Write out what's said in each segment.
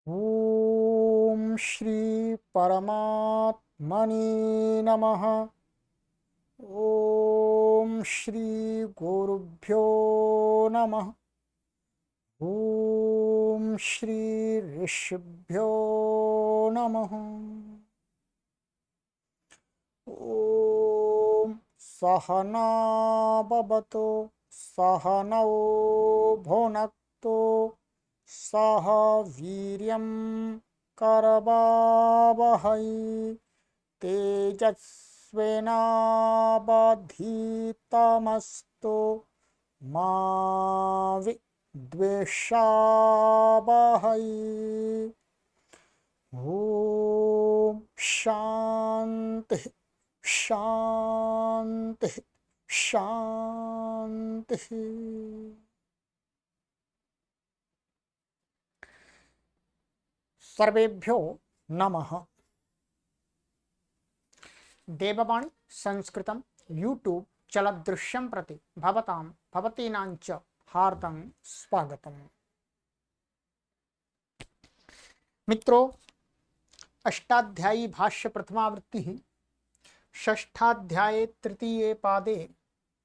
ओम श्री परमात्मने नमः। ओम श्री गुरुभ्यो नमः। ओम श्री ऋषिभ्यो नमः। ओम सहना भवतु सहनौ भुनक्तु सह वीर्यं करवावहै तेजस्विनावधीतमस्तु मा विद्विषावहै। ओम शांति शांति शांति। सर्वेभ्यो नमः। देववाणी संस्कृतं यूट्यूब चलदृश्यं प्रति भवतां भवतीनांच हार्दं स्वागतम्। मित्रों, अष्टाध्यायी भाष्य प्रथमावृत्ति षष्ठाध्याये तृतीये पादे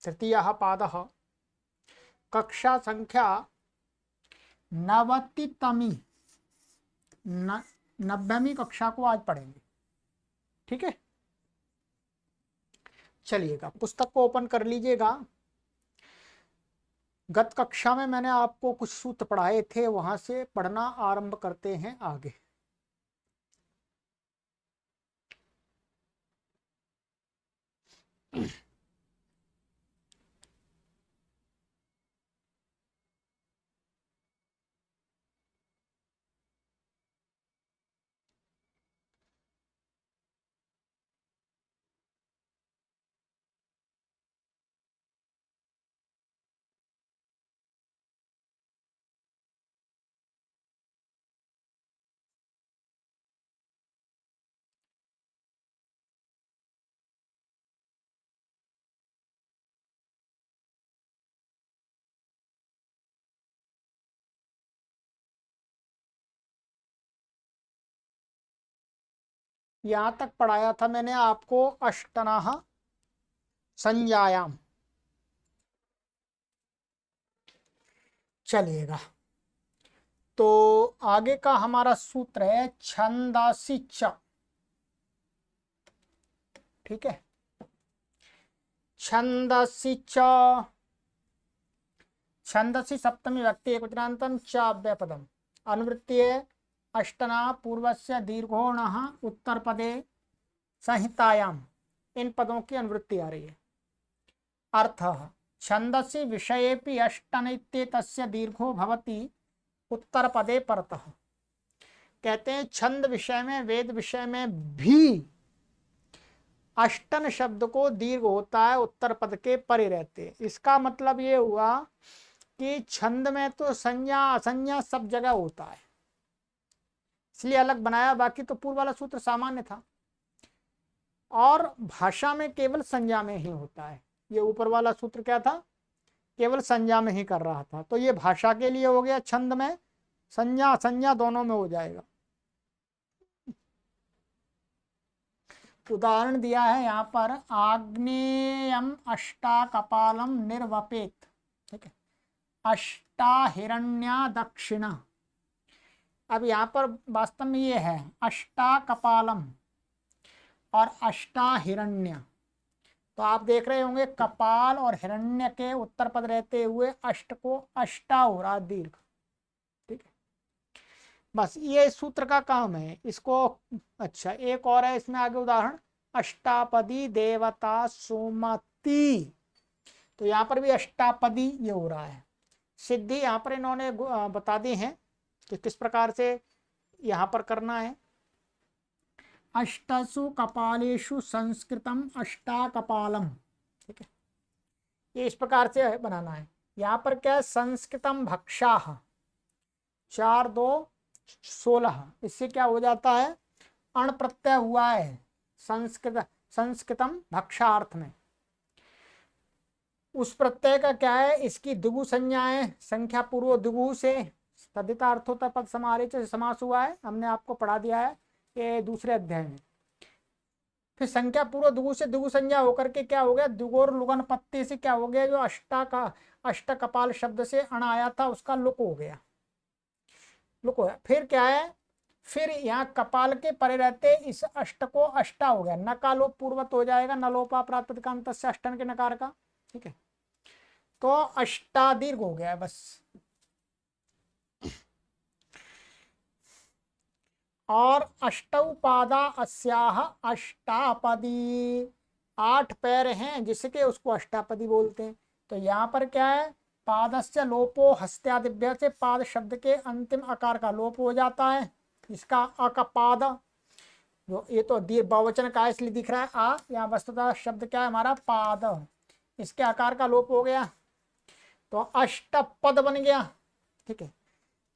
तृतीयः पादः कक्षा संख्या 90वीं 90वीं कक्षा को आज पढ़ेंगे। ठीक है, चलिएगा पुस्तक को ओपन कर लीजिएगा। गत कक्षा में मैंने आपको कुछ सूत्र पढ़ाए थे, वहां से पढ़ना आरंभ करते हैं आगे। यहां तक पढ़ाया था मैंने आपको अष्टनाः संज्ञायाम। चलिएगा, तो आगे का हमारा सूत्र है छंदासी च। ठीक है, छंदसि च छंदसि सप्तमी व्यक्ति एकवचनान्तं च अव्ययपदम् अनुवृत्तिये अष्टना पूर्वस्य दीर्घोणः उत्तर पदे संहितायाम। इन पदों की अनुवृत्ति आ रही है। अर्थः छंदसि विषयेपि अष्टनित्येतस्य दीर्घो भवति उत्तर पदे परतः। कहते हैं छंद विषय में, वेद विषय में भी अष्टन शब्द को दीर्घ होता है, उत्तर पद के परे रहते। इसका मतलब ये हुआ कि छंद में तो संज्ञा असंज्ञा सब जगह होता है, इसलिए अलग बनाया। बाकी तो पूर्व वाला सूत्र सामान्य था, और भाषा में केवल संज्ञा में ही होता है। ये ऊपर वाला सूत्र क्या था, केवल संज्ञा में ही कर रहा था। तो ये भाषा के लिए हो गया, छंद में संज्ञा असंज्ञा दोनों में हो जाएगा। उदाहरण दिया है यहाँ पर, आग्नेयम अष्टा कपालम निर्वपेत। ठीक है, अष्टा हिरण्या दक्षिणा। अब यहाँ पर वास्तव में ये है अष्टा कपालम और अष्टा हिरण्य। तो आप देख रहे होंगे कपाल और हिरण्य के उत्तर पद रहते हुए अष्ट को अष्टा हो रहा दीर्घ। ठीक है, बस ये सूत्र का काम है इसको। अच्छा, एक और है इसमें आगे उदाहरण, अष्टापदी देवता सुमति। तो यहाँ पर भी अष्टापदी ये हो रहा है। सिद्धि यहाँ पर इन्होंने बता दी है कि किस प्रकार से यहाँ पर करना है। अष्टसु कपालेषु संस्कृतम अष्टा कपालम। ठीक है, ये इस प्रकार से बनाना है। यहाँ पर क्या है, संस्कृतम भक्षाः 4 2 16। इससे क्या हो जाता है, अण प्रत्यय हुआ है संस्कृतम भक्षार्थ में। उस प्रत्यय का क्या है, इसकी द्विगु संज्ञा है, संख्या पूर्व द्विगु से तद्धितार्थोत्तर पद समाहारे से समास हुआ है, हमने आपको पढ़ा दिया है ये दूसरे अध्याय में। फिर संख्या पूर्व दुगु से दुगु संज्ञा होकर के क्या हो गया, दुगोर लुगन पत्ते से क्या हो गया, जो अष्ट कपाल शब्द से अण आया था उसका लुक हो गया, लुक हो गया। फिर क्या है, फिर यहाँ कपाल के परे रहते इस अष्ट को अष्टा हो गया, नकालोप पूर्वत हो जाएगा, नलोपा प्रातिपदिकांत से अष्टन के नकार का, ठीक है। तो अष्टादीर्घ हो गया है बस। और अष्टौ पादा अस्याह अष्टापदी, 8 पैर हैं जिसके उसको अष्टापदी बोलते हैं। तो यहाँ पर क्या है, पादस्य लोपो हस्त्यादिभ्य से पाद शब्द के अंतिम आकार का लोप हो जाता है, इसका अकपाद, जो ये तो बहुवचन का इसलिए दिख रहा है आ, यहाँ वस्तुतः शब्द क्या है हमारा पाद, इसके आकार का लोप हो गया तो अष्टपद बन गया, ठीक है,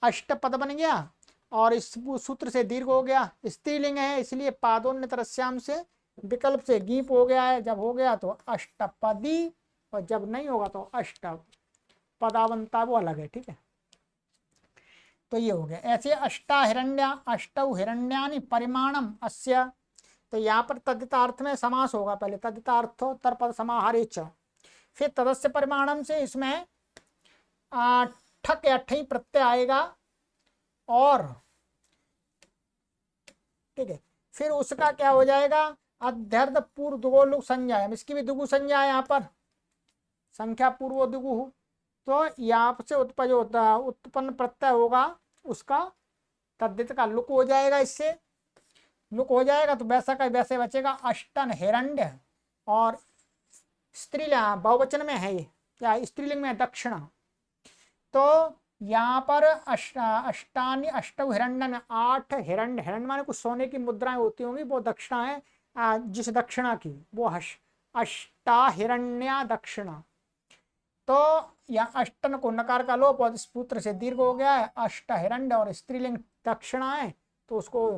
अष्टपद बन गया। और इस सूत्र से दीर्घ हो गया, स्त्रीलिंग है इसलिए पादोन्य तरस्याम से विकल्प से गीप हो गया है, जब हो गया तो अष्टपदी, और जब नहीं होगा तो अष्टपदावंता, वो अलग है, ठीक है। तो ये हो गया। ऐसे अष्टा हिरण्या अष्टौ हिरण्यानि परिमाणम अस्य, तो यहाँ पर तद्धितार्थ में समास होगा, पहले तद्धितार्थो तरपद समाहारे च, फिर तदस्य परिमाणम से इसमें ठक या ठई प्रत्यय आएगा, और ठीक है, फिर उसका क्या हो जाएगा, अध्यर्थ पूर्व दुगो संज्ञा है, इसकी भी दुगु संज्ञा है यहाँ पर, संख्या पूर्व दुगु, तो यहाँ से उत्पन्न प्रत्यय होगा उसका तद्धित का लुक हो जाएगा, इससे लुक हो जाएगा तो वैसा का वैसे बचेगा अष्टन हिरण्य, और स्त्रीलिंग बहुवचन में है ये, या स्त्रीलिंग में दक्षिणा। तो यहाँ पर अष्टानी अष्टौ हिरण्य, 8 हिरण्य, हिरण्य माने कुछ सोने की मुद्राएं होती होंगी, वो दक्षिणा है, जिस दक्षिणा की वो अष्टा हिरण्या दक्षिणा। तो यहाँ अष्टन को नकार का लोप और इस पुत्र से दीर्घ हो गया है, अष्ट हिरण्य और स्त्रीलिंग दक्षिणा है, तो उसको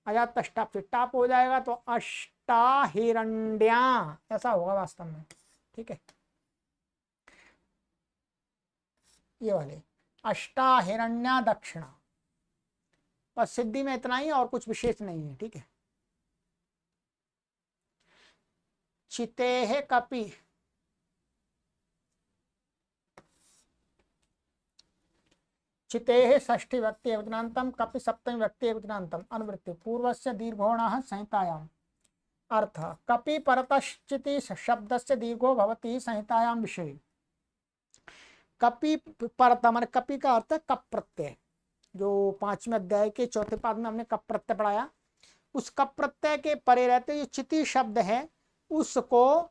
अजात टाप से टाप हो जाएगा, तो अष्टा हिरण्या ऐसा होगा वास्तव में, ठीक है। ये वाले अष्टा हिरण्या दक्षिणा, बस सिद्धि में इतना ही और कुछ विशेष नहीं है, ठीक है। चितेह कपि, चितेह षष्ठी व्यक्ति एकवचनान्तम, कपि सप्तमी व्यक्ति एकवचनान्तम, अनुवृत्ति पूर्वस्य दीर्घोणः संहितायाम्। अर्थ कपि परतश्चिति शब्दस्य दीर्घो भवति संहितायां विषये। कपि परत माने कपि का अर्थ कप प्रत्यय, जो 5वें अध्याय के 4थे पाद में हमने कप प्रत्यय पढ़ाया, उस कप प्रत्यय के परे रहते जो चिति शब्द है उसको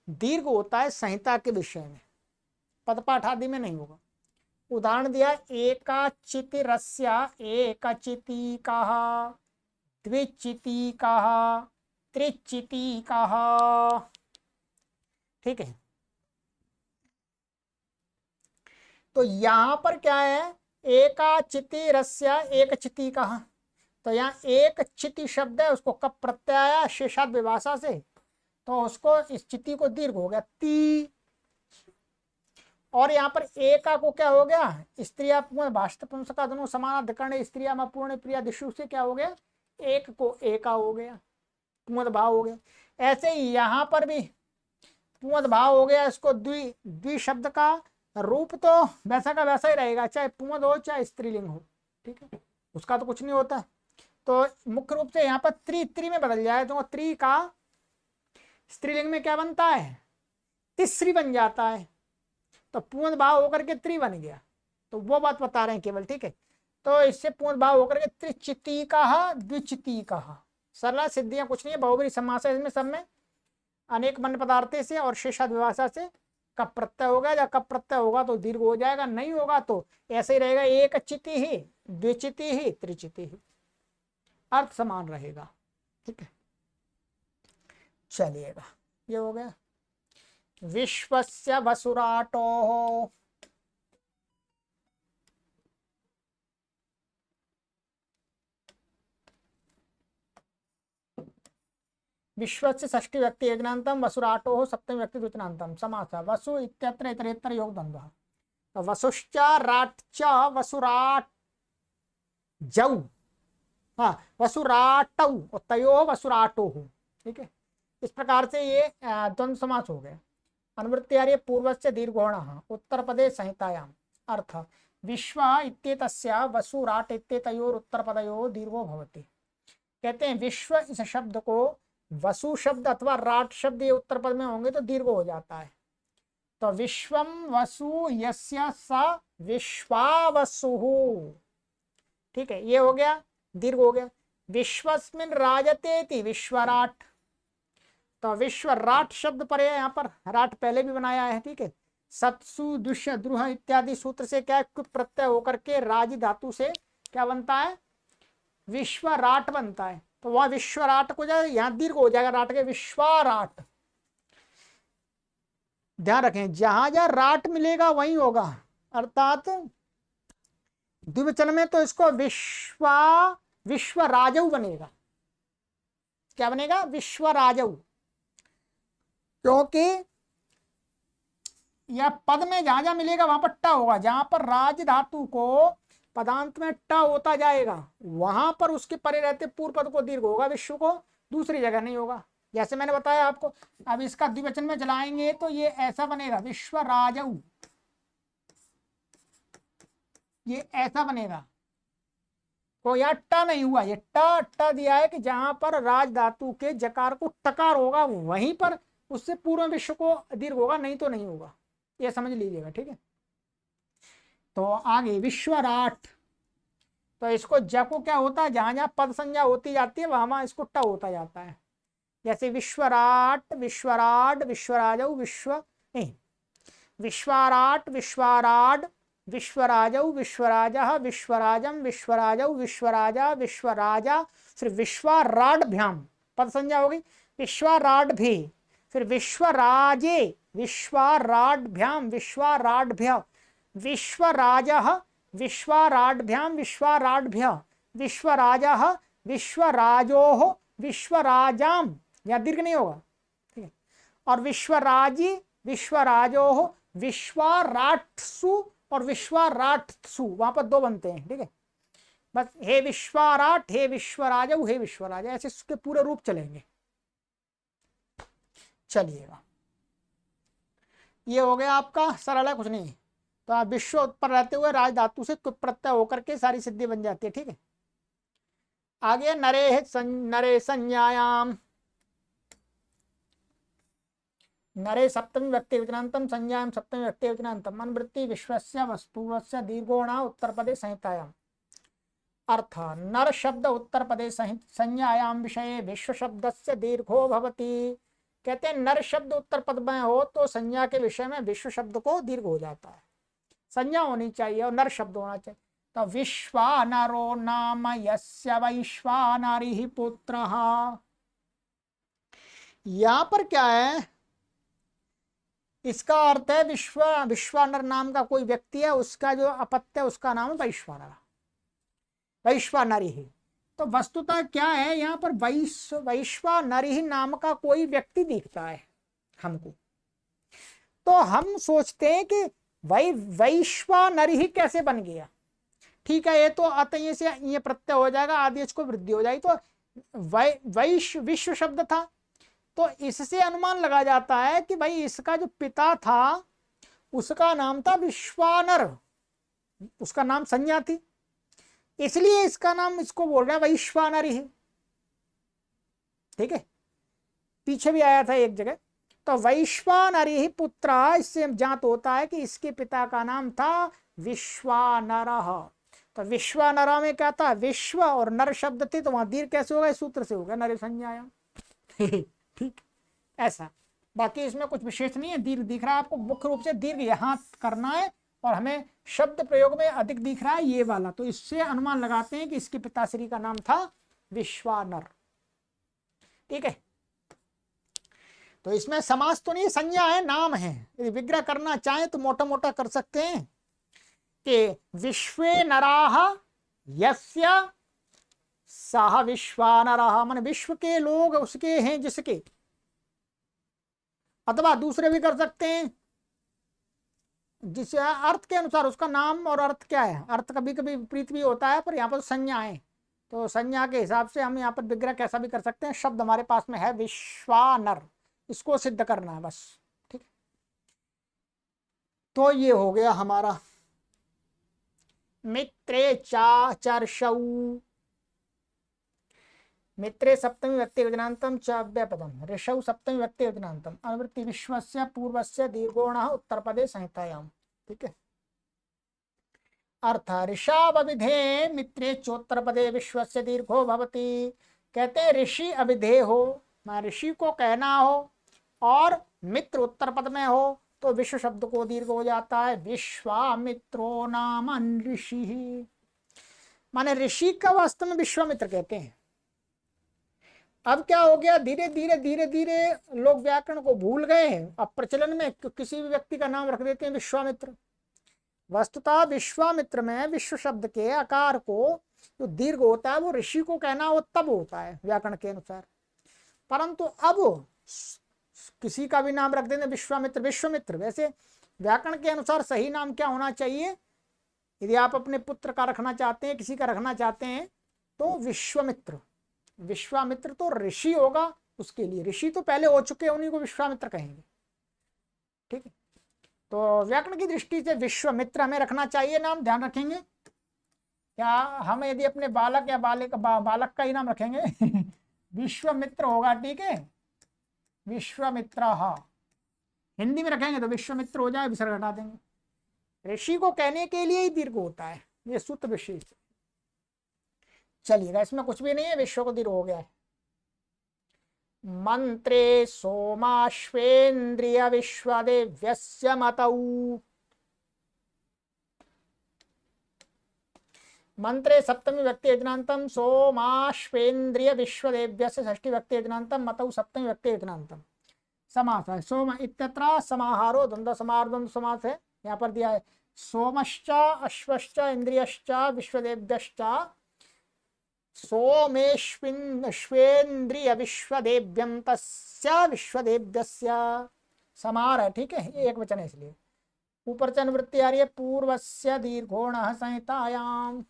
दीर्घ होता है संहिता के विषय में, पदपाठ आदि में नहीं होगा। उदाहरण दिया, एकाचितिरस्य एकचितिकः, द्विचितिकः, त्रिचितिकः, ठीक है। तो यहां पर क्या है, एकाचितिरस्य एकचितिकः, तो यहाँ एक चिति शब्द है उसको कप प्रत्यय आया शेषाद विभाषा से, तो उसको इस चिति को दीर्घ हो गया ती, और यहाँ पर एका को क्या हो गया, स्त्रिया भाषा दोनों समान अधिकरण, स्त्रिया में पूर्ण प्रिया दिशु से क्या हो गया, एक को एका हो गया, पुमद भाव हो गया। ऐसे ही यहाँ पर भी पुमद भाव हो गया, इसको द्वि शब्द का रूप तो वैसा का वैसा ही रहेगा, चाहे पुमद हो चाहे स्त्रीलिंग हो, ठीक है, उसका तो कुछ नहीं होता। तो मुख्य रूप से यहाँ पर त्रि में बदल जाए तो त्रि का स्त्रीलिंग में क्या बनता है, तिसरी बन जाता है, तो पूर्ण भाव होकर के त्रि बन गया, तो वो बात बता रहे हैं केवल, ठीक है। तो इससे पूर्ण भाव होकर के त्रिचितिकः द्विचितिकः, सरला सिद्धियां कुछ नहीं है, बहुब्री समास है इसमें, सब में अनेक मन पदार्थ से और शेषाद विभाषा से कप प्रत्यय होगा, या कप प्रत्यय होगा तो दीर्घ हो जाएगा, नहीं होगा तो ऐसे ही रहेगा, एक चिति ही द्विचिति ही त्रिचिति ही, अर्थ समान रहेगा, ठीक है। चलिएगा, ये हो गया। विश्वस्य वसुराटोः, विश्वस्य षष्ठी व्यक्ति एकनान्तम, वसुराटोः सप्तमी व्यक्ति द्वितीयान्तम, समासः वसु इत्यत्र इतरेतर योग द्वन्द्वः। वसुश्च राट् च वसुराट् जऊ, हाँ वसुराटऊ और तयो वसुराटो हो। ठीक है, इस प्रकार से ये द्वंद्व समास हो गए। अनुवृत्ति पूर्वस्य दीर्घोणः उत्तर पदे संहितायाम। अर्थ विश्व इत्येतस्य वसुराट इत्येतयोर उत्तर पदयोः दीर्घो भवति। कहते हैं विश्व इस शब्द को वसु शब्द अथवा राट शब्द ये उत्तर पद में होंगे तो दीर्घ हो जाता है। तो विश्वम वसु यस्य स विश्वावसुः। ठीक है, ये हो गया, दीर्घ हो गया। विश्वस्मिन राजते विश्वराट, तो विश्वराट शब्द पर है, यहाँ पर राट पहले भी बनाया है। ठीक है, सत्सु दुष्य द्रुह इत्यादि सूत्र से क्या कुप प्रत्यय होकर के राज धातु से क्या बनता है, विश्वराट बनता है। तो वह विश्वराट को जाए, यहाँ दीर्घ हो जाएगा राट के, विश्वराट। ध्यान रखें, जहां जहां राट मिलेगा वही होगा, अर्थात द्विवचन में तो इसको विश्वराजऊ बनेगा। क्या बनेगा, विश्वराजऊ, क्योंकि यह पद में जहां जहां मिलेगा वहां पर ट होगा। जहां पर राज धातु को पदांत में ट होता जाएगा वहां पर उसके परे रहते पूर्व पद को दीर्घ होगा, विश्व को दूसरी जगह नहीं होगा। जैसे मैंने बताया आपको, अब इसका द्विवचन में चलाएंगे तो ये ऐसा बनेगा, विश्वराजऊ, ये ऐसा बनेगा। तो यहाँ ट नहीं हुआ, ये ट दिया है कि जहां पर राज धातु के जकार को टकार होगा वहीं पर उससे पूर्व विश्व को दीर्घ होगा, नहीं तो नहीं होगा, ये समझ लीजिएगा। ठीक है, तो आगे विश्वराट, तो इसको ज को क्या होता है, जहां जहां पद संज्ञा होती जाती है वहां इसको ट होता जाता है। जैसे विश्वराट, विश्वराड, विश्वराजऊ, विश्वराट, विश्वराड, विश्वराजऊ, विश्वराजः, विश्वराजम, विश्वराजऊ, विश्वराजा, विश्वराजा, फिर विश्वराडभ्याम पद संज्ञा होगी, विश्वराडभि, फिर विश्वराजे, विश्वराडभ्याम, विश्वराडभ्य, विश्वराजः, विश्वराडभ्याम, विश्वराडभ्य, विश्वराजः, विश्वराजोः, विश्वराजाम, या दीर्घ नहीं होगा। ठीक है, और विश्वराजी, विश्वराजोः, विश्वराट्सु और विश्वराट्सु, वहां पर दो बनते हैं। ठीक है, बस हे विश्वराट, हे विश्वराजऊ, हे विश्वराजा, ऐसे इसके पूरे रूप चलेंगे। चलिएगा, ये हो गया आपका, सरल है, कुछ नहीं। तो आप विश्व पर रहते हुए राज धातु से कुप प्रत्यय होकर के सारी सिद्धि बन जाती है। ठीक है, आगे नरे संज्ञायाम, नरे सप्तमी व्यक्ति वचनांतम, संज्ञायाम सप्तमी व्यक्ति वचनांतम, अनुवृत्ति विश्वस्य पूर्वस्य दीर्घोणा उत्तर पदे संहितायाम। अर्थ नर शब्द उत्तर पदे संज्ञायाम विषये विश्व शब्दस्य दीर्घो भवति। कहते हैं नर शब्द उत्तर पद में हो तो संज्ञा के विषय में विश्व शब्द को दीर्घ हो जाता है, संज्ञा होनी चाहिए और नर शब्द होना चाहिए। तो विश्वानरो नाम यस्य वैश्वानरिः पुत्रः, यहां पर क्या है, इसका अर्थ है विश्वानर नाम का कोई व्यक्ति है, उसका जो अपत्य उसका नाम है वैश्वानर, वैश्वानरिः। तो वस्तुतः क्या है, यहाँ पर वैश्वानरिः नाम का कोई व्यक्ति दिखता है हमको, तो हम सोचते हैं कि वैश्वानरिः कैसे बन गया। ठीक है, ये तो अतः से ये प्रत्यय हो जाएगा, आदेश को वृद्धि हो जाएगी, तो विश्व शब्द था, तो इससे अनुमान लगा जाता है कि भाई इसका जो पिता था उसका नाम था विश्वानर, उसका नाम संज्ञा थी, इसलिए इसका नाम इसको बोल रहे हैं वैश्वानरिः। ठीक है, पीछे भी आया था एक जगह। तो वैश्वानरिः पुत्र, इससे ज्ञात होता है कि इसके पिता का नाम था विश्वानरः। तो विश्वानर में क्या था, विश्व और नर शब्द थे, तो वहां दीर्घ कैसे होगा, इस सूत्र से होगा, नरे संज्ञायाम। ठीक, ऐसा, बाकी इसमें कुछ विशेष नहीं है। दीर्घ दिख रहा है आपको, मुख्य रूप से दीर्घ यहाँ करना है, और हमें शब्द प्रयोग में अधिक दिख रहा है ये वाला, तो इससे अनुमान लगाते हैं कि इसके पिताश्री का नाम था विश्वानर। ठीक है, तो इसमें समास तो नहीं, संज्ञा है, नाम है। यदि विग्रह करना चाहें तो मोटा मोटा कर सकते हैं कि विश्वे नराः यस्य सह विश्वानरः, माने विश्व के लोग उसके हैं जिसके, अथवा दूसरे भी कर सकते हैं जिस अर्थ के अनुसार उसका नाम और अर्थ क्या है, अर्थ कभी कभी विपरीत भी होता है, पर यहाँ पर संज्ञा है, तो संज्ञा के हिसाब से हम यहाँ पर विग्रह कैसा भी कर सकते हैं। शब्द हमारे पास में है विश्वानर, इसको सिद्ध करना है बस। ठीक, तो ये हो गया हमारा मित्रे चा चर्षौ, मित्रे सप्तमी व्यक्ति योजनान्तम च अव्यपदम, ऋषौ सप्तमी व्यक्ति योजनान्तम, अनुवृत्ति विश्वस्य पूर्वस्य दीर्घोणः उत्तर पदे संहितायाम। ठीक है, अर्थ ऋषावविधे मित्रे चोत्तर पदे विश्वस्य दीर्घो भवति। कहते हैं ऋषि अविधेय हो, मैं ऋषि को कहना हो, और मित्र उत्तर पद में हो तो विश्व शब्द को दीर्घ हो जाता है। विश्वामित्रो नाम ऋषि, माने ऋषि का वास्तव में विश्वामित्र कहते हैं। अब क्या हो गया, धीरे धीरे धीरे धीरे लोग व्याकरण को भूल गए हैं, अब प्रचलन में किसी भी व्यक्ति का नाम रख देते हैं विश्वामित्र। वस्तुतः विश्वामित्र में विश्व शब्द के आकार को जो दीर्घ होता है वो ऋषि को कहना हो तब होता है व्याकरण के अनुसार, परंतु अब किसी का भी नाम रख देते विश्वामित्र विश्वामित्र। वैसे व्याकरण के अनुसार सही नाम क्या होना चाहिए, यदि आप अपने पुत्र का रखना चाहते हैं, किसी का रखना चाहते हैं, तो विश्वामित्र। विश्वामित्र तो ऋषि होगा, उसके लिए ऋषि तो पहले हो चुके हैं, उन्हीं को विश्वामित्र कहेंगे। ठीक है, तो व्याकरण की दृष्टि से विश्वामित्र हमें रखना चाहिए नाम, ध्यान रखेंगे। क्या हम यदि अपने बालक या बालक का ही नाम रखेंगे विश्वामित्र होगा, ठीक है, विश्वामित्र। हाँ, हिंदी में रखेंगे तो विश्वामित्र हो जाए, विसर्ग हटा देंगे। ऋषि को कहने के लिए ही दीर्घ होता है, ये सूत्र विशेष। चलिएगा, इसमें कुछ भी नहीं है, विश्व को दीर्घ हो गया है। मंत्रे सोमाश्वेन्द्रिय विश्वदेव्यस्य मतौ, मंत्रे सप्तमी व्यक्ति योजनान्तम सोमाश्वेन्द्रिय विश्वदेव्यस्य षष्ठी व्यक्ति योजनान्तम मतौ सप्तमी व्यक्ति योजनान्तम। समास है सोम इत्यत्र, समाहारो द्वंद्व समाहार द्वंद्व समास है, यहाँ पर दिया है सोमश्च अश्वश्च इंद्रियश्च विश्वदेव्यश्च सोमेश्वेन्द्रिय विश्वदेव्यम तस्य विश्वदेव्यस्य। समार है, ठीक है, एक वचन है इसलिए। ऊपर चन वृत्ति आ रही है पूर्वस्य दीर्घोणः संहितायाम।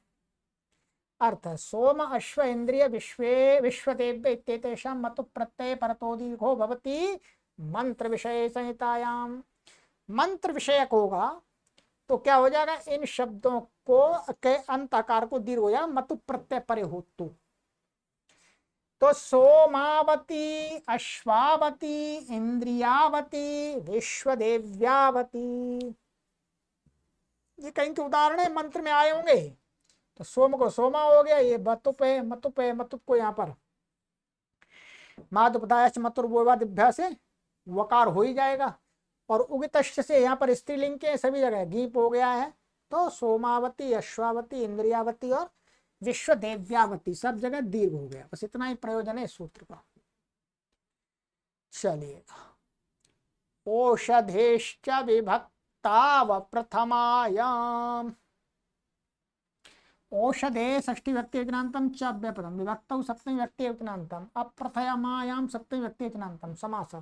अर्थ सोम अश्व इंद्रिय विश्वदेव्य इत्येतेषां मतु प्रत्यय परतो दीर्घो भवति मंत्र विषय संहितायाम। मंत्र विषयक होगा तो क्या हो जाएगा, इन शब्दों को के अंत आकार को दीर्घ हो जाएगा, मतु प्रत्यय परे हो तो सोमावती अश्वावती इंद्रियावती विश्वदेव्यावती, ये कहीं के उदाहरण है, मंत्र में आए होंगे। तो सोम को सोमा हो गया, ये मतुप है, मतुप है, मतुप को यहाँ पर मादुपदायच मतुर्वोवादिभ्या से वकार हो ही जाएगा, और उगितश्च से यहाँ पर स्त्रीलिंग के सभी जगह गीप हो गया है, तो सोमावती अश्वावती इंद्रियावती और विश्वदेव्यावती सब जगह दीर्घ हो गया। बस इतना ही प्रयोजन है इस सूत्र का। चलिए, औषधेश्च विभक्ताव प्रथमायाम, औषधे षष्ठी व्यक्ति योजनान्तम च अव्यपदम, विभक्तौ सप्तमी व्यक्ति योजनान्तम, अप्रथमायाम सप्तमी व्यक्ति योजनान्तम। समास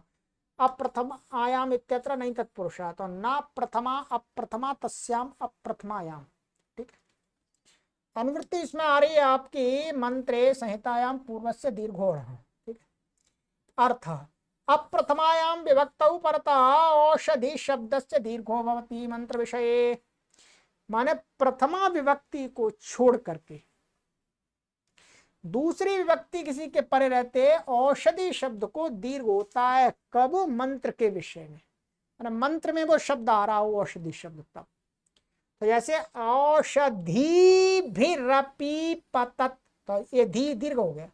अप्रथम आयाम इत्यत्र नहीं तत्पुरुषः, तो न प्रथमा अप्रथमा तस्याम अप्रथमायाम। ठीक, अनुवृत्ति इसमें आ रही है आपकी मंत्रे संहितायाम पूर्वस्य दीर्घोण। ठीक, अर्थ अप्रथमायाम विभक्तौ परतः औषधि शब्दस्य दीर्घो भवति मंत्र विषये, माने प्रथमा विभक्ति को छोड़ करके दूसरी विभक्ति किसी के परे रहते औषधि शब्द को दीर्घ होता है। कब, मंत्र के विषय में, मंत्र में वो शब्द आ रहा हो औषधि शब्द तब। तो जैसे औषधि भिरपि पतत, तो ये धी दीर्घ हो गया,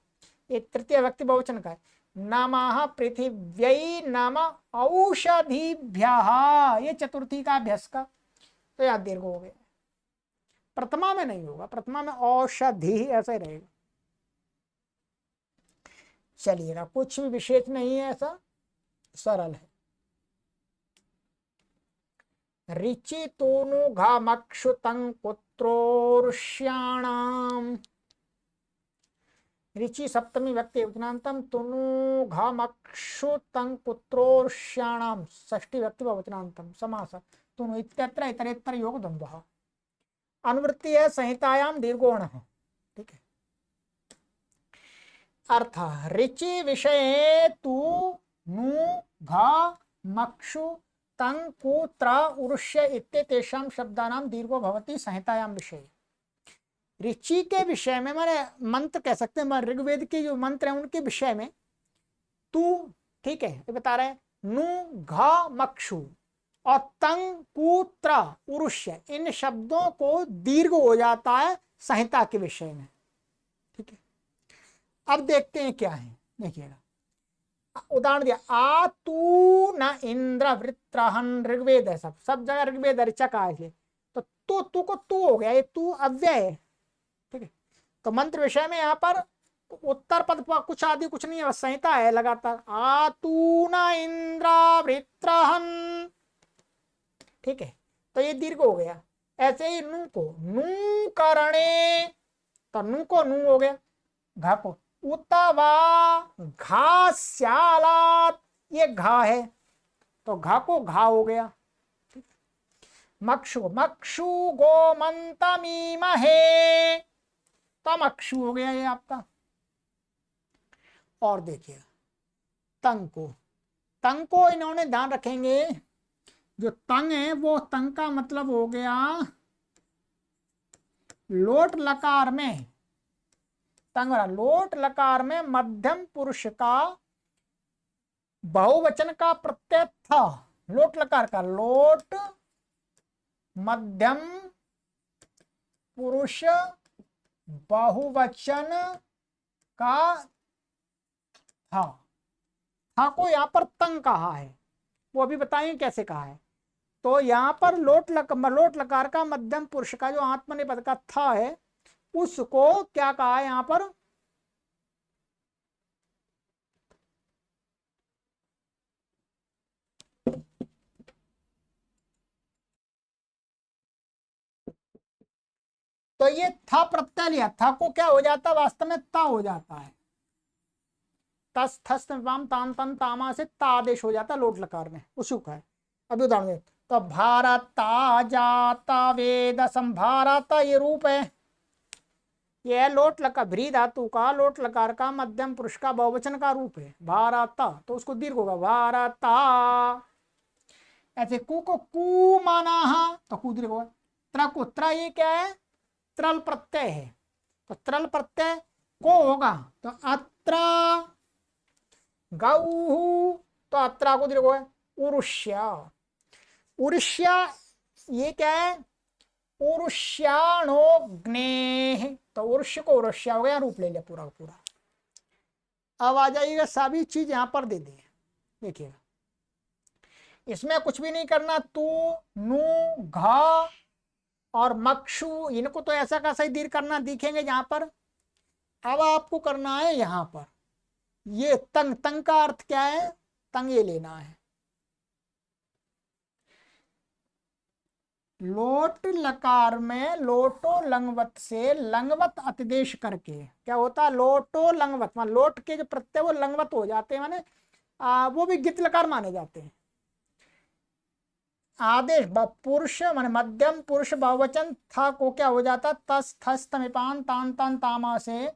ये तृतीय व्यक्ति बहुवचन का है। नमः पृथिव्यै नमः औषधिभ्यः, ये चतुर्थी का अभ्यास का, तो यह दीर्घ हो गया। प्रथमा में नहीं होगा, प्रथमा में औषधि ऐसा ही रहेगा। चलिएगा, कुछ भी विशेष नहीं है, ऐसा सरल है। ऋचि तोनु घामक्षुतं पुत्रोर्ष्याणाम, ऋचि सप्तमी व्यक्ति वचनांतम, तुनु घामक्षुतं पुत्रोर्ष्याणाम षष्ठी व्यक्ति बहुवचनांतम। समास वक्तुनु इत्यत्र इतरेतर योग द्वंद्वः। अनुवृत्ति है संहितायाम दीर्घोण, ठीक है। अर्थ ऋचि विषये तु नु घ मक्षु तंग कु त्र उरुष्य इत्येतेषां शब्दानां दीर्घो भवति संहितायाम विषये। ऋचि के विषय में माने मंत्र कह सकते हैं, ऋग्वेद के जो मंत्र हैं उनके विषय में तू, ठीक है, ये बता रहे हैं नु घ मक्षु और तंग कुत्र उरुष्य, इन शब्दों को दीर्घ हो जाता है संहिता के विषय में, ठीक है। अब देखते हैं क्या है, देखिएगा उदाहरण दिया आ तू न इंद्र वृत्रहन, ऋग्वेद है, सब जगह ऋग्वेद ऋचक आए, तो तू को तू हो गया, ये तू अव्यय है, ठीक है। तो मंत्र विषय में यहाँ पर उत्तर पद कुछ आदि कुछ नहीं है, संहिता है लगातार आ तू न इंद्र वृत्रहन, ठीक है। तो ये दीर्घ हो गया। ऐसे ही नू को नू करणे, तो नू को नू हो गया, घा को उतवा घास्यालात, ये घा है तो घा को घा हो गया। मक्षु मक्षु गोमंतमीमहे, तो मक्षु हो गया ये आपका। और देखिए तंग को इन्होंने ध्यान रखेंगे, जो तंग है वो तंग का मतलब हो गया लोट लकार में, तंग लोट लकार में मध्यम पुरुष का बहुवचन का प्रत्यय था, लोट लकार का लोट मध्यम पुरुष बहुवचन का था को यहां पर तंग कहा है, वो अभी बताएंगे कैसे कहा है। तो यहां पर लोट लकार का मध्यम पुरुष का जो आत्मनेपद का था है उसको क्या कहा है यहां पर, तो ये था प्रत्यय लिया, था को क्या हो जाता है वास्तव में ता हो जाता है, तस थस वाम ताम तन तामा से ता आदेश हो जाता है लोट लकार में, उसी का है। अभी उदाहरण तो भारता जाता वेद संभारता, ये रूप है, यह लोट लकार भ्री धातु का लोट लकार का मध्यम पुरुष का बहुवचन का रूप है भारता, तो उसको दीर्घ होगा भारता। ऐसे कु को कु माना तो कु दीर्घ होगा। त्र को त्र, ये क्या है त्रल प्रत्यय है, तो त्रल प्रत्यय को होगा तो अत्र गौ, तो अत्रा को दीर्घ होगा उरुष्या, उरुष्या ये क्या है उरुष्याणोग्ने, तो उरुष्य को उरुष्या हो गया, रूप ले लिया पूरा का पूरा। अब आ जाइएगा सभी चीज यहां पर दे दी, देखिएगा इसमें कुछ भी नहीं करना, तू नू घा और मक्षु इनको तो ऐसा का सही दीर्घ करना दिखेंगे यहां पर। अब आपको करना है यहां पर ये तंग, तंग का अर्थ क्या है, तंग ये लेना है, लोट लकार में लोटो लंगवत से लंगवत अतिदेश करके क्या होता है लोटो लंगवत, मान लोट के जो प्रत्यय वो लंगवत हो जाते हैं, माने वो भी गित लकार माने जाते हैं। आदेश पुरुष माने मध्यम पुरुष बहुवचन था को क्या हो जाता तस थस तमिपान तान तान तामा से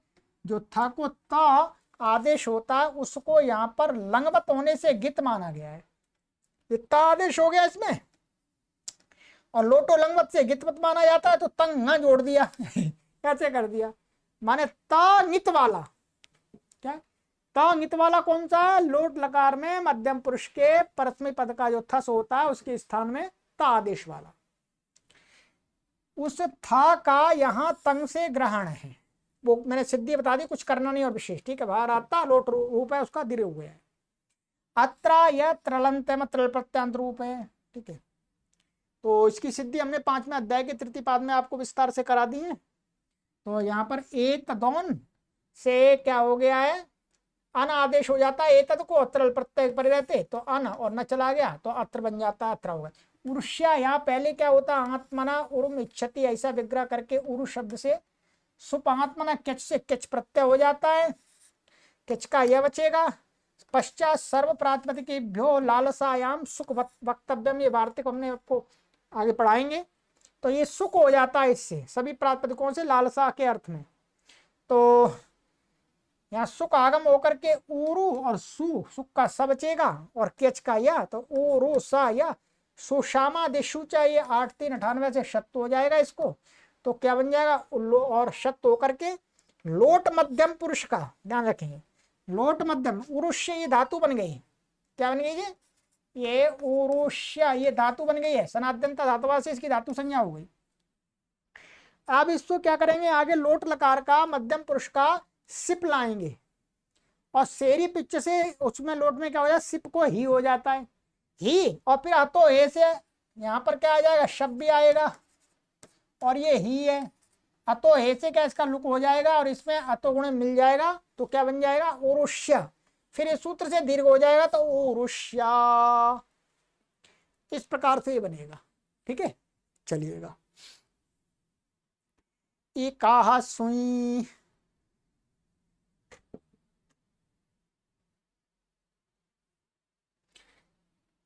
जो था को ता आदेश होता है उसको यहाँ पर लंगवत होने से गित माना गया है, इतना आदेश हो गया इसमें। और लोटो लंगवत से गितवत माना जाता है तो तंग न जोड़ दिया कैसे कर दिया, माने तांगित वाला, क्या तांगित वाला कौन सा है, लोट लकार में मध्यम पुरुष के परस्मै पद का जो थस होता है उसके स्थान में ता आदेश वाला, उस था का यहाँ तंग से ग्रहण है, वो मैंने सिद्धि बता दी, कुछ करना नहीं और विशेष, ठीक है। बाहर आता लोट रूप है उसका दीर्घ हो गया है। अत्रा यह त्रलंत त्रल प्रत्यांत रूप है, ठीक है। तो इसकी सिद्धि हमने 5वें अध्याय के तृतीय पाद में आपको विस्तार से करा दी है। तो यहाँ पर एक दोन से क्या हो गया है अन आदेश हो जाता है, एतद को अत्र प्रत्यय पर रहते तो अन और न चला गया तो अत्र बन जाता है, अत्र होगा। उरुष्या यहाँ पहले क्या होता आत्मना उरुम इच्छति ऐसा विग्रह करके उरु शब्द से सुपात्मना किच से किच प्रत्यय हो जाता है, किच का यह बचेगा। पश्चात सर्व प्रातिपदिकेभ्यो लालसायाम सुख वक्तव्यम, ये वार्तिक हमने आपको आगे पढ़ाएंगे। तो ये सुख हो जाता है इससे, सभी प्रातिपदिकों से लालसा के अर्थ में। तो यहाँ सुख आगम होकर के ऊरु और सु, सुख का स बचेगा और केच का या, तो ऊरु सा या सुशामा दिशु चाहिए 8 3 98 से शत हो जाएगा इसको। तो क्या बन जाएगा, और शत होकर के लोट मध्यम पुरुष का ध्यान रखेंगे, लोट मध्यम उरुष्य ये धातु बन गई, क्या बन गई ये उरुष्य ये धातु बन गई है, सनाद्यंता धातुवा से इसकी धातु संज्ञा हो गई। अब इसको क्या करेंगे, आगे लोट लकार का मध्यम पुरुष का सिप लाएंगे और शेरी पिच से उसमें लोट में क्या हो जाए, सिप को ही हो जाता है ही, और फिर अतो हे से यहाँ पर क्या आ जाएगा, शब्द भी आएगा और ये ही है। अतो हे से क्या इसका लुक हो जाएगा और इसमें अतो गुण मिल जाएगा, तो क्या बन जाएगा उरुष्य। फिर इस सूत्र से दीर्घ हो जाएगा तो उरुष्या, इस प्रकार से ये बनेगा। ठीक है, चलिएगा। इकाह सुई,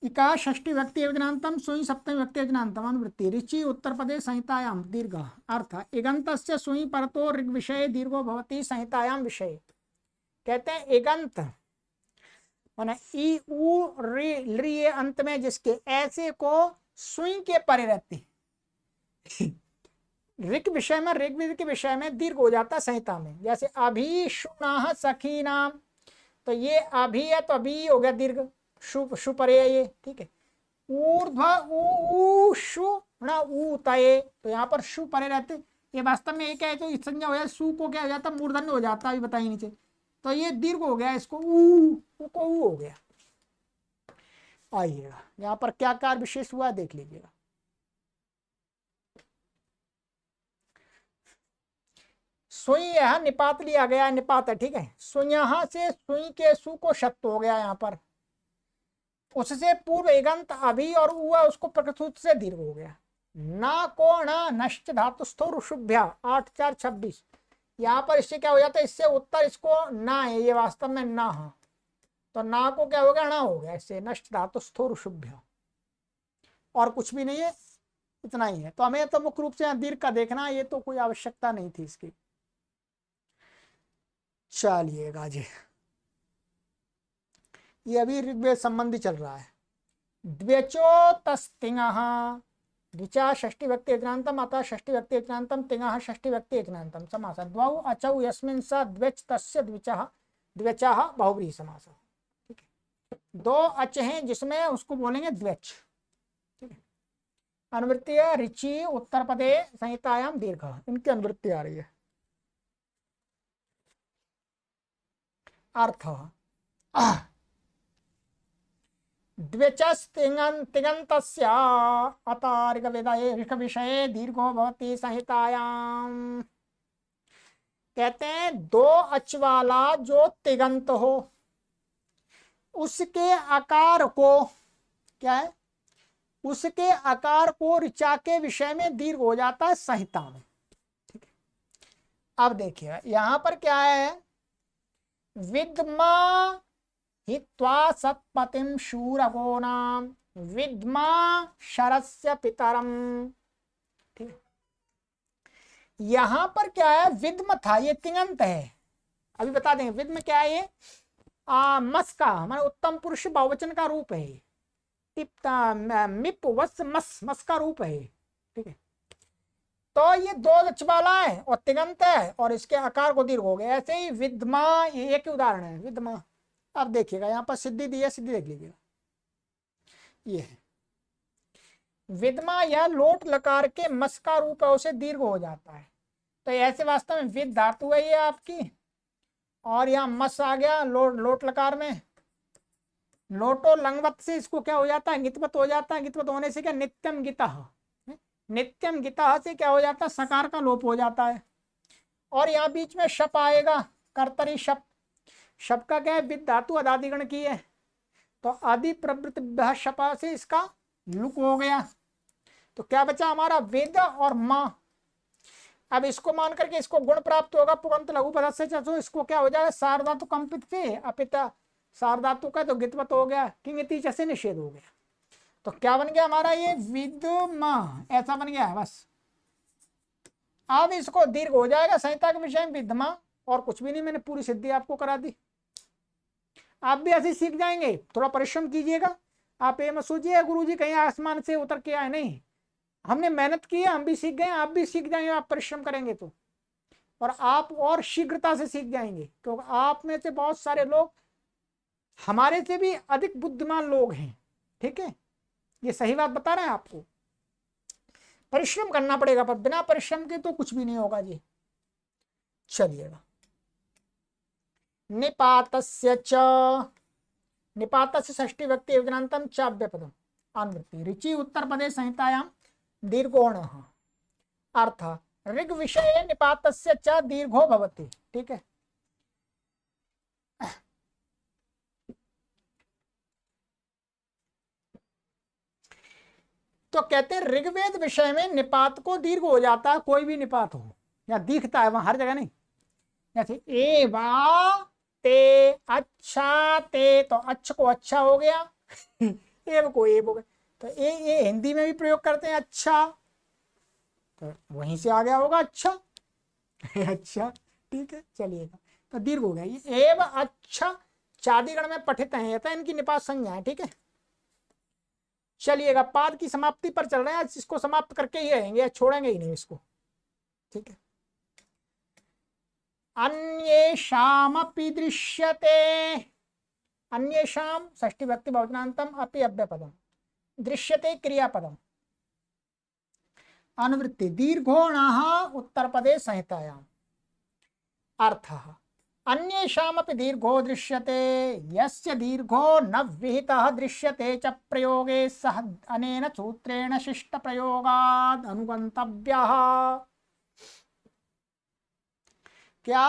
इका षष्ठी व्यक्ति अवजनान्तम सुई सप्तमी व्यक्ति अवजनान्तम अनुवृत्ति ऋचि उत्तर पदे संहितायाम दीर्घ अर्थ इगंतस्य सुई परतो ऋग विषय दीर्घो भवति संहितायाम विषय। कहते हैं इगंत माने ई उ रि अंत में जिसके ऐसे को सुई के परे रहती ऋग विषय में, ऋग्वेद के विषय में दीर्घ हो जाता संहिता में। जैसे अभीषुणाः सखीनाम, तो ये अभी है तो अभी हो गया दीर्घ, शु परे है ये। ठीक है, ऊर्ध्व ऊ शु ना ऊ तये, तो यहाँ पर शु परे रहते, ये वास्तव में एक है तो इस संज्ञा हो जाए, सु को क्या हो जाता मूर्धन्य हो जाता, अभी बताइए नीचे, तो ये दीर्घ हो गया, इसको ऊ को ऊ हो गया। आइएगा यहाँ पर क्या कार्य विशेष हुआ देख लीजिएगा। सुई यहाँ निपात लिया गया, निपात है। ठीक है, सुई से सुई के सु को शब्द हो गया यहाँ पर, उससे पूर्व इगंत अभी और हुआ उसको प्रकृत से दीर्घ हो गया। ना को ना नश्च धातुस्थो ऋषुभ्या 8 4 26, यहाँ पर इससे क्या हो जाता है, इससे उत्तर इसको ना है, ये वास्तव में ना है, तो ना को क्या हो गया, ना हो गया, इससे नष्ट धातुस्थो ऋषुभ्या, और कुछ भी नहीं है, इतना ही है। तो हमें तो मुख्य रूप से दीर्घ का देखना, ये तो कोई आवश्यकता नहीं थी इसकी। चलिएगा जी, ये अभी ऋग्वेद संबंधी चल रहा है। द्वेचो तस्तिंगः द्विचा षष्ठी व्यक्ति एतनान्तम अतः षष्ठी व्यक्ति एतनान्तम तिंगः षष्ठी व्यक्ति एतनान्तम समास द्वौ अचौ यस्मिन् स द्वेच तस्य द्विचः द्वेचः बहुव्रीहि समास। ठीक है, दो अच हैं जिसमें उसको बोलेंगे द्वेच। ठीक है, अनुवृत्ति है ऋचि उत्तर पदे संहितायाम दीर्घ, इनकी अनुवृत्ति आ रही है। अर्थ द्विचस्तिङन्तस्य अतार्क विषये दीर्घो भवति संहितायाम। कहते हैं दो अच वाला जो तिगंत हो, उसके आकार को क्या है, उसके आकार को ऋचा के विषय में दीर्घ हो जाता है संहिता में। ठीक है, अब देखिए यहां पर क्या है, विद्मा हित्वा सत्पतिम शूरगोनाम विद्मा शरस्य पितरम। ठीक है, यहां पर क्या है, विद्म था, ये तिङंत है, अभी बता देंगे विद्म क्या है, ये मस का हमारे उत्तम पुरुष बहुवचन का रूप है, मिप वस मस मस का रूप है। ठीक है, तो ये दो लक्ष वाला है और तिगंत है और इसके आकार को दीर्घ हो गया। ऐसे ही विद्मा, ये एक उदाहरण है विद्मा। अब देखिएगा यहाँ पर सिद्धि दी है, सिद्धि देख लीजिएगा, ये है विद्मा, यह लोट लकार के मस का रूप है, उसे दीर्घ हो जाता है। तो ऐसे वास्तव में विद धातु है ये आपकी, और यहाँ मस आ गया लोट लकार में, लोटो लंगवत से इसको क्या हो जाता है, गितवत हो जाता है। गितवत होने से क्या, नित्यम गितः, नित्यम गितः से क्या हो जाता है, सकार का लोप हो जाता है। और यहाँ बीच में शप आएगा, कर्तरी शप, शप का क्या है, विद धातु अदादिगण की है, तो आदि प्रवृत्ति शपा से इसका लुक हो गया। तो क्या बचा हमारा, वेद और माँ। अब इसको मान करके इसको गुण प्राप्त होगा, पुगंत लघु पद से चलो, इसको क्या हो जाएगा, सारधातु कंपित से अपिता सारधातु का तो गितवत हो गया, किंगति से निषेध हो गया। तो क्या बन गया हमारा ये विद्म, ऐसा बन गया है बस। अब इसको दीर्घ हो जाएगा संहिता के विषय में विद्यमा, और कुछ भी नहीं, मैंने पूरी सिद्धि आपको करा दी। आप भी ऐसे सीख जाएंगे, थोड़ा परिश्रम कीजिएगा। आप ये मत सोचिए गुरुजी कहीं आसमान से उतर के आए, नहीं, हमने मेहनत की है, हम भी सीख गए, आप भी सीख जाएंगे, आप परिश्रम करेंगे तो। और आप और शीघ्रता से सीख जाएंगे, क्योंकि आप में से बहुत सारे लोग हमारे से भी अधिक बुद्धिमान लोग हैं। ठीक है, ये सही बात बता रहे हैं आपको। परिश्रम करना पड़ेगा, पर बिना परिश्रम के तो कुछ भी नहीं होगा जी। चलिएगा, निपातस्य च, निपातस्य षष्ठी व्यक्ति योजनांतम च अव्यपदम अनुवृत्ति ऋचि उत्तर पदे संहितायां दीर्घोण अर्थ ऋग विषये निपातस्य च दीर्घो भवति। ठीक है, तो कहते हैं ऋग्वेद विषय में निपात को दीर्घ हो जाता है, कोई भी निपात हो, या दिखता है वहां, हर जगह नहीं। जैसे ए वा ते, अच्छा ते, तो अच्छ को अच्छा हो गया एव को एव हो गया। तो ए हिंदी में भी प्रयोग करते हैं अच्छा, तो वहीं से आ गया होगा अच्छा अच्छा, ठीक है, चलिएगा, तो दीर्घ हो गया ये एव अच्छा, चादिगण में पठित है, तो इनकी निपात संज्ञा है। ठीक है, चलिएगा, पाद की समाप्ति पर चल रहे हैं, इसको समाप्त करके ही रहेंगे, छोड़ेंगे ही नहीं इसको। ठीक है, अन्येषामपि दृश्यते, अन्येषाम षष्ठी व्यक्ति बहुवचनान्तम अपि अव्यपदम, दृश्यते क्रियापदम, अनुवृत्ति दीर्घोणः उत्तरपदे संहितायाम् अर्थः अन्येषामपि दीर्घो दृश्यते, यस्य दीर्घो न विहितः दृश्यते च प्रयोगे सह अनेन सूत्रेण शिष्ट प्रयोगाद् अनुगन्तव्यः। क्या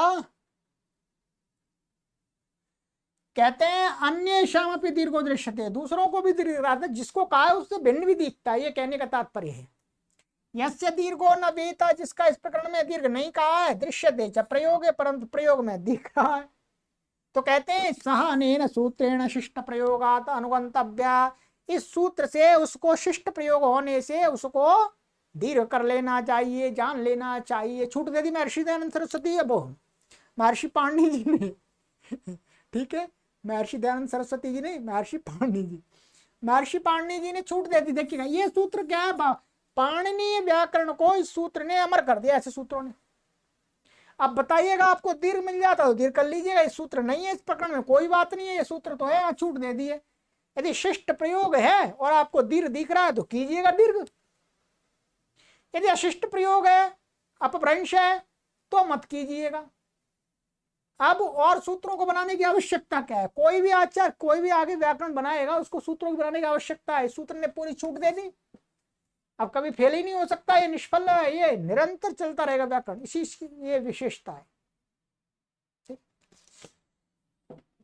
कहते हैं? अन्येषामपि दीर्घो दृश्यते, दूसरों को भी दीर्घ दिखता है, जिसको कहा है उससे भिन्न भी दिखता है, ये कहने का तात्पर्य है। यस्य दीर्घो न विहितः, जिसका इस प्रकरण में दीर्घ नहीं कहा है, दृश्यते च प्रयोगे, परंतु प्रयोग में दिख रहा है। तो कहते हैं सह अनेन सूत्रेण शिष्ट प्रयोगात् अनुगंतव्य, इस सूत्र से उसको शिष्ट प्रयोग होने से उसको दीर्घ कर लेना चाहिए, जान लेना चाहिए। छूट दे दी महर्षि दयानंद सरस्वती, अब महर्षि पाणिनि जी ने ठीक है, महर्षि दयानंद सरस्वती जी ने, महर्षि पाणिनि जी, महर्षि पाणिनि जी ने छूट दे दी। देखिएगा ये सूत्र क्या है, पाणिनीय व्याकरण को इस सूत्र ने अमर कर दिया, ऐसे सूत्रों ने। अब बताइएगा आपको दीर्घ मिल जाता तो दीर्घ कर लीजिएगा, इस सूत्र नहीं है इस प्रकरण में, कोई बात नहीं है, ये सूत्र तो है, छूट दे दी है। यदि शिष्ट प्रयोग है और आपको दीर्घ दिख रहा है तो कीजिएगा दीर्घ, यदि अशिष्ट प्रयोग है, अपभ्रंश है, तो मत कीजिएगा। अब और सूत्रों को बनाने की आवश्यकता क्या है? कोई भी आचार्य, कोई भी आगे व्याकरण बनाएगा, उसको सूत्रों को बनाने की आवश्यकता है। सूत्र ने पूरी छूट दे दी, अब कभी फेल ही नहीं हो सकता, ये निष्फल है, ये निरंतर चलता रहेगा व्याकरण, इसी ये विशेषता है।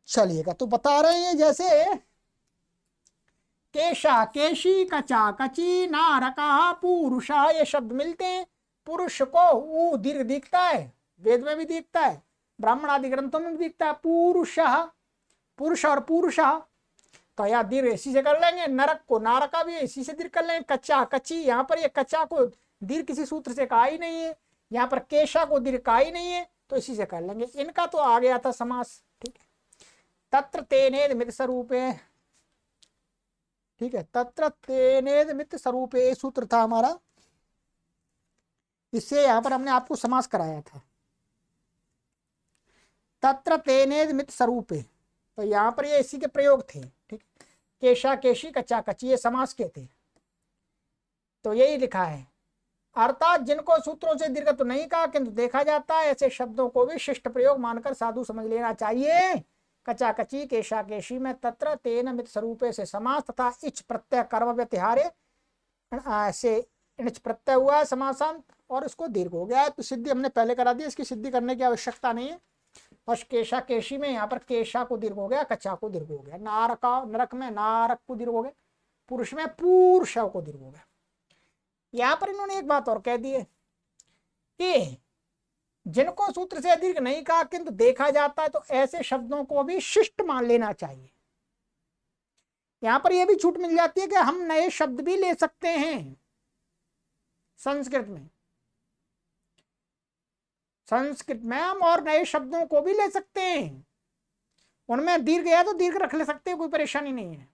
चलिएगा, तो बता रहे हैं जैसे केशा केशी, कचा कची, नारका पुरुषा, ये शब्द मिलते हैं। पुरुष को ऊ दीर्घ दिखता है, वेद में भी दिखता है, ब्राह्मण आदि ग्रंथों में भी दिखता है, पुरुषः, पुरुष और पुरुषः, तो यहाँ दीर्घ इसी से कर लेंगे। नरक को नारका भी इसी से दीर्घ कर लेंगे। कच्चा कच्ची, यहाँ पर ये कच्चा को दीर्घ किसी सूत्र से कहा ही नहीं है, यहाँ पर केशा को दीर्घ कहा ही नहीं है, तो इसी से कर लेंगे। इनका तो आ गया था समास। ठीक है, तत्र तेनेद मित स्वरूपे, ठीक है, तत्र तेनेद मित स्वरूपे सूत्र था हमारा, इससे यहाँ पर हमने आपको समास कराया था। तत्र तेनेद मित स्वरूपे, तो यहाँ पर ये इसी के प्रयोग थे। ठीक, केशा केशी, कच्चा कच्ची, ये समास के थे, तो यही लिखा है। अर्थात जिनको सूत्रों से दीर्घ तो नहीं कहा, किंतु देखा जाता है, ऐसे शब्दों को भी शिष्ट प्रयोग मानकर साधु समझ लेना चाहिए। कचा कची, केशा केशी में तत्र तेन मित स्वरूपे से समास तथा इच प्रत्यय कर्म व्यतिहारे से इच प्रत्यय हुआ है समासांत, और इसको दीर्घ हो गया है, तो सिद्धि हमने पहले करा दी, इसकी सिद्धि करने की आवश्यकता नहीं है। बस केशा केशी में यहाँ पर केशा को दीर्घ हो गया, कच्चा को दीर्घ हो गया। नारका, नरक में नारक को दीर्घ हो गया, पुरुष में पुरुष को दीर्घ हो गया। यहाँ पर इन्होंने एक बात और कह दी है कि जिनको सूत्र से दीर्घ नहीं कहा किंतु देखा जाता है, तो ऐसे शब्दों को भी शिष्ट मान लेना चाहिए। यहां पर यह भी छूट मिल जाती है कि हम नए शब्द भी ले सकते हैं संस्कृत में। संस्कृत में हम और नए शब्दों को भी ले सकते हैं, उनमें दीर्घ है तो दीर्घ रख ले सकते हैं, कोई परेशानी नहीं है।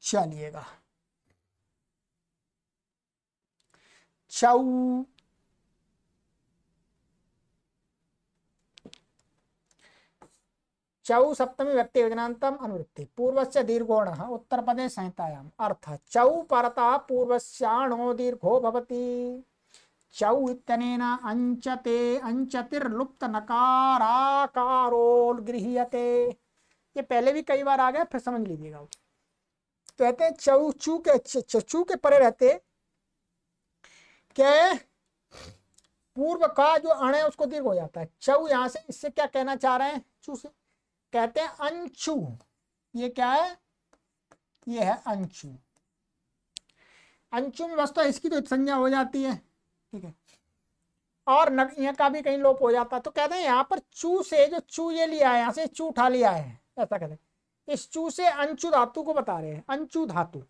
चलिएगा, चौ, चौ सप्तमी व्यक्ति योजनान्तम अनुवृत्ति पूर्वस्य दीर्घोणः उत्तरपदे संहितायाम् अर्थ चौ परतः पूर्वस्याणो दीर्घो भवति। चौ इत्यनेन अंचते अंचतिर्लुप्त नकाराकारो गृह्यते। ये पहले भी कई बार आ गया, फिर समझ लीजिएगा। तो कहते हैं चौ चू के परे रहते क्या पूर्व का जो अण है उसको दीर्घ हो जाता है। चौ यहां से इससे क्या कहना चाह रहे हैं, चू से कहते हैं अंशु। ये क्या है, ये है अंशु। अंशु में बस तो इसकी तो संज्ञा हो जाती है, ठीक है, और यहाँ का भी कहीं लोप हो जाता है। तो कहते हैं यहाँ पर चू से जो चू ये लिया है, यहाँ से चू उठा लिया है, ऐसा कहते हैं। इस चू से अंशु धातु को बता रहे हैं, अंशु धातु।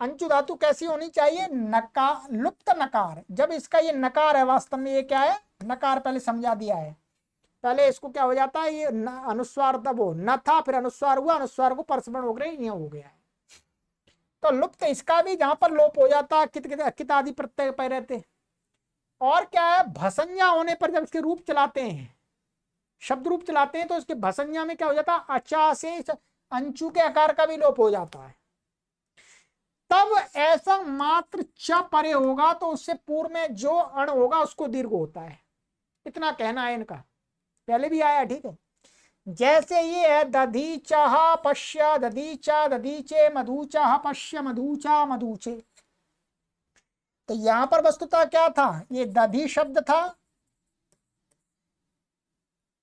अंशु धातु कैसी होनी चाहिए, नकार, लुप्त नकार। जब इसका ये नकार है, वास्तव में ये क्या है, नकार, पहले समझा दिया है। पहले इसको क्या हो जाता है, ये अनुस्वार तब हो न था, फिर अनुस्वार हुआ, अनुस्वार को परस्मरण हो गए, ये हो गया है। तो लुप्त इसका भी जहां पर लोप हो जाता है, कित आदि प्रत्यय पे रहते। और क्या है, भसंज्ञा होने पर जब इसके रूप चलाते हैं, शब्द रूप चलाते हैं, तो इसके भसंज्ञा में क्या हो जाता है, अचा से अंशु के आकार का भी लोप हो जाता है। तब ऐसा मात्र च परे होगा तो उससे पूर्व में जो अण होगा उसको दीर्घ होता है। इतना कहना है इनका, पहले भी आया, ठीक है। जैसे ये है दधी चाह पश्य दधीचा दधीचे मधुचा पश्य मधुचा मधुचे। तो यहां पर वस्तुतः क्या था, ये दधी शब्द था,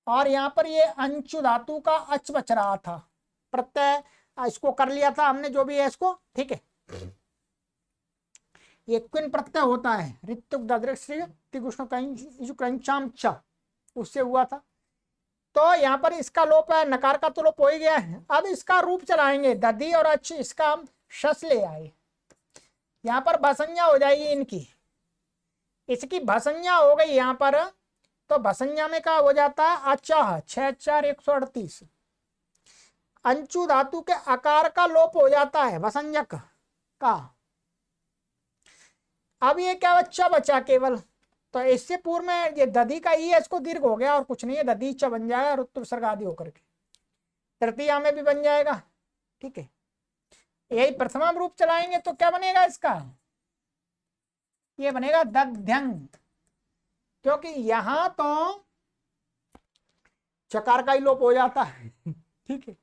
और यहां पर ये अंशु धातु का अच बच रहा था, प्रत्यय इसको कर लिया था हमने, जो भी है इसको, ठीक है। ये क्विन प्रत्यय होता है, ऋतुक दृष्टिगुष्ण उससे हुआ था। तो यहाँ पर इसका लोप है, नकार का तो लोप हो ही गया है। अब इसका रूप चलाएंगे, दधी और अच्छ, इसका हम शस ले आए, यहाँ पर भसंज्ञा हो जाएगी इनकी, इसकी भसंज्ञा हो गई यहाँ पर। तो भसंज्ञा में क्या हो जाता है, अचाह 6×4 = 138। अंशु धातु के आकार का लोप हो जाता है भसंज्ञक का। अब ये क्या बच्चा बचा केवल, तो इससे पूर्व में ये दधी का ई है, इसको दीर्घ हो गया और कुछ नहीं है, दधीचा बन जाएगा ऋतु विसर्ग आदि होकर के, तृतीया में भी बन जाएगा, ठीक है। यही प्रथमा रूप चलाएंगे तो क्या बनेगा इसका, ये बनेगा दध्यंग, क्योंकि यहां तो चकार का ही लोप हो जाता है, ठीक है।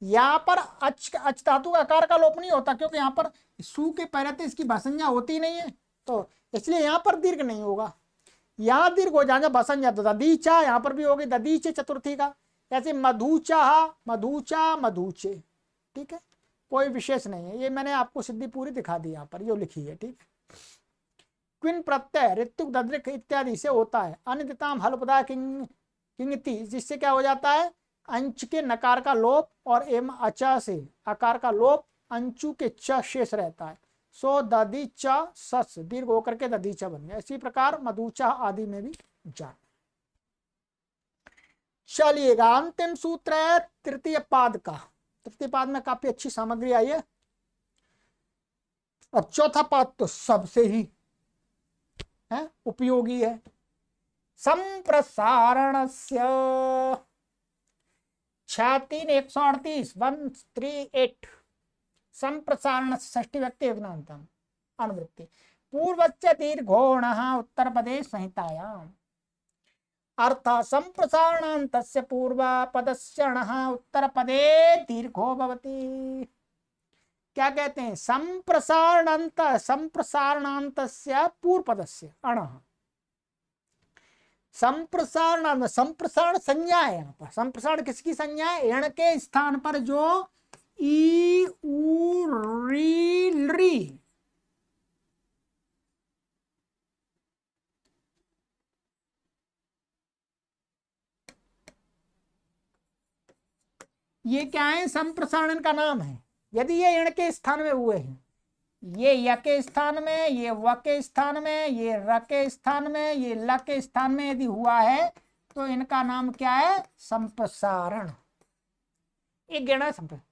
यहाँ पर अच धातु का आकार का लोप नहीं होता, क्योंकि यहाँ पर सु के पहले इसकी भसंज्ञा होती नहीं है, तो इसलिए यहाँ पर दीर्घ नहीं होगा। यहाँ दीर्घ हो जाएगा भसंज्ञा, तो दधीचा यहाँ पर भी होगी, दधीचे चतुर्थी का। ऐसे मधुचा मधुचा मधुचे, ठीक है, कोई विशेष नहीं है। ये मैंने आपको सिद्धि पूरी दिखा दी, यहाँ पर जो लिखी है, ठीक है। क्विन प्रत्यय ऋतुक ददृक इत्यादि से होता है। अनिदिताम हलपदा किंगति, जिससे क्या हो जाता है, अंश के नकार का लोप और एम अचा से आकार का लोप, अंशु के च शेष रहता है। सो दधी च सस दीर्घ होकर के दधीचा बन गया। इसी प्रकार मधुचा आदि में भी जान। चलिएगा, अंतिम सूत्र है तृतीय पाद का। तृतीय पाद में काफी अच्छी सामग्री आई है। अब चौथा पाद तो सबसे ही है उपयोगी है। संप्रसारणस्य 6×3 = 138। संप्रसारण षष्ठी व्यक्ति योजनान्तम अनुवृत्ति पूर्वच्च दीर्घोणः उत्तरपदे संहितायाम् अर्थ संप्रसारणान्तस्य पूर्वपदस्य णः उत्तरपदे दीर्घो भवति। क्या कहते हैं, संप्रसारणान्तस्य पूर्वपदस्य अणः, संप्रसारण, संप्रसारण संज्ञा है। यहाँ पर संप्रसारण किसकी संज्ञा है, एण के स्थान पर जो ई उ री री ये क्या है, संप्रसारण का नाम है। यदि ये इण के स्थान में हुए हैं, ये य के स्थान में, ये व के स्थान में, ये र के स्थान में, ये ल के स्थान में यदि हुआ है तो इनका नाम क्या है, संप्रसारण। ये गिणा संप्रसारण।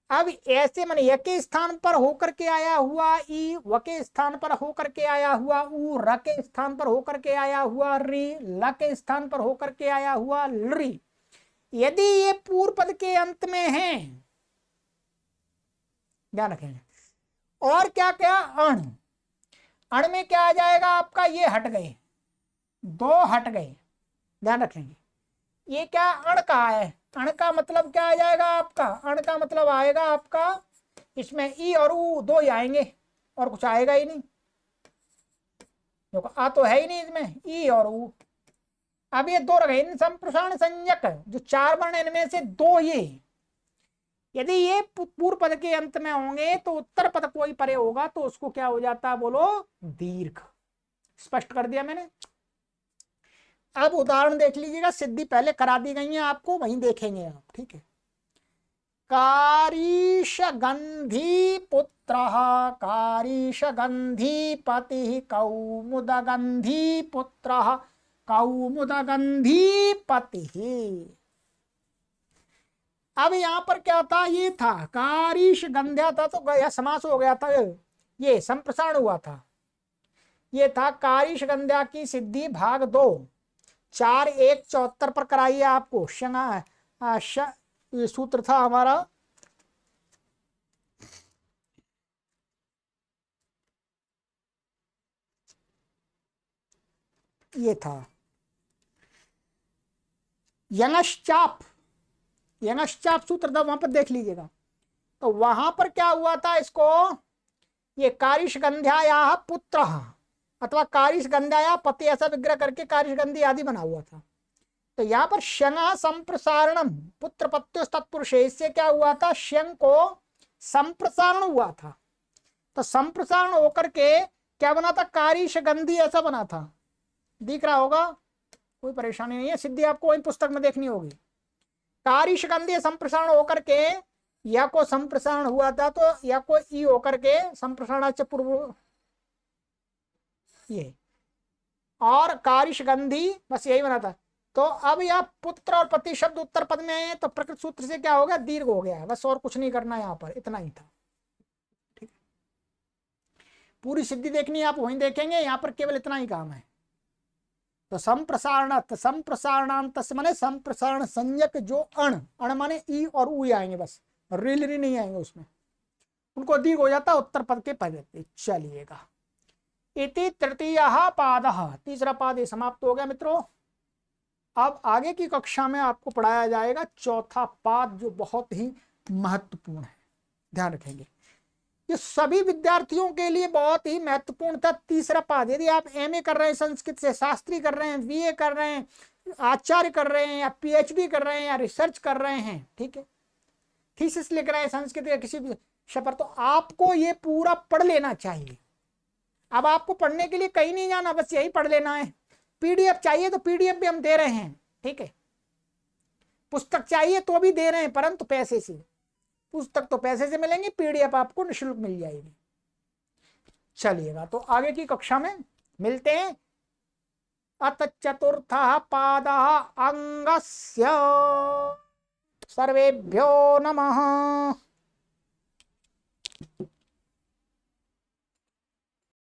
अब ऐसे माने य के स्थान पर होकर के आया हुआ ई, व के स्थान पर होकर के आया हुआ उ, र के स्थान पर होकर के आया हुआ री, ल के स्थान पर होकर के आया हुआ लरी, यदि ये पूर्व पद के अंत में है, ध्यान रखेंगे। और क्या क्या, अण, अण में क्या आ जाएगा आपका, ये हट गए, दो हट गए, ध्यान रखेंगे। ये क्या अण का है, अण का मतलब क्या आ जाएगा आपका, अण का मतलब आएगा आपका, इसमें ई और ऊ दो ही आएंगे और कुछ आएगा ही नहीं, देखो आ तो है ही नहीं इसमें, ई और ऊ। अब ये दो रहे संप्रसारण संज्ञक, जो चार वर्ण इनमें से दो ये, यदि ये पूर्व पद के अंत में होंगे तो उत्तर पद कोई परे होगा तो उसको क्या हो जाता है, बोलो दीर्घ। स्पष्ट कर दिया मैंने। अब उदाहरण देख लीजिएगा, सिद्धि पहले करा दी गई है आपको, वहीं देखेंगे आप, ठीक है। कारीश गंधी पुत्र, कारीश गंधी पति, कौमुद गंधी पुत्र, कौमुद गंधी पति। अब यहां पर क्या था, ये था कारीश गंध्या था तो यह समास हो गया था, ये संप्रसारण हुआ था। ये था कारीश गंध्या की सिद्धि भाग 2, 4:1:74 पर कराइए आपको। ये सूत्र था हमारा, ये था यंगश्चाप, यंगश्चाप सूत्र था, वहां पर देख लीजिएगा। तो वहां पर क्या हुआ था, इसको ये कारिश गंध्याया पुत्र अथवा कारिश गंध्याया पति ऐसा विग्रह करके कारिश गंधी आदि बना हुआ था। तो यहाँ पर शंगा संप्रसारणम पुत्र पत्यो तत्पुरुष, इससे क्या हुआ था, शंग को संप्रसारण हुआ था। तो संप्रसारण होकर के क्या बना था, कारिश गंधी ऐसा बना था, दिख रहा होगा, कोई परेशानी नहीं है, सिद्धि आपको वही पुस्तक में देखनी होगी। कारिश गंधी संप्रसारण होकर के या को संप्रसारण हुआ था, तो या को ई होकर के संप्रसारण पूर्व ये, और कारिश गंधी बस यही बना था। तो अब यह पुत्र और पति शब्द उत्तर पद में है तो प्रकृत सूत्र से क्या हो गया, दीर्घ हो गया है, बस और कुछ नहीं करना है, यहाँ पर इतना ही था। ठीक, पूरी सिद्धि देखनी है आप वहीं देखेंगे, यहाँ पर केवल इतना ही काम है। तो संप्रसारणार्थ, संप्रसारणांत माने संप्रसारण संज्ञक जो अण, अण माने ई और ऊ आएंगे, बस रिल री नहीं आएंगे उसमें, उनको दीर्घ हो जाता उत्तर पद के पद। चलिएगा, इति तृतीय पाद, तीसरा पाद समाप्त हो गया मित्रों। अब आगे की कक्षा में आपको पढ़ाया जाएगा चौथा पाद, जो बहुत ही महत्वपूर्ण है, ध्यान रखेंगे। ये सभी विद्यार्थियों के लिए बहुत ही महत्वपूर्ण था तीसरा पाद। यदि आप एमए कर रहे हैं संस्कृत से, शास्त्री कर रहे हैं, बीए कर रहे हैं, आचार्य कर रहे हैं, या पीएचडी कर रहे हैं, या रिसर्च कर रहे हैं, ठीक है, थीसिस लिख रहे हैं संस्कृत या किसी भी विषय पर, तो आपको ये पूरा पढ़ लेना चाहिए। अब आपको पढ़ने के लिए कहीं नहीं जाना, बस यही पढ़ लेना है। पीडीएफ चाहिए तो पीडीएफ भी हम दे रहे हैं, ठीक है, पुस्तक चाहिए तो भी दे रहे हैं, परंतु पैसे से। पुस्तक तो पैसे से मिलेंगे, पीडीएफ आपको निःशुल्क मिल जाएगी। चलिएगा, तो आगे की कक्षा में मिलते हैं। अत चतुर्थः पादः अंगस्य। सर्वेभ्यो नमः।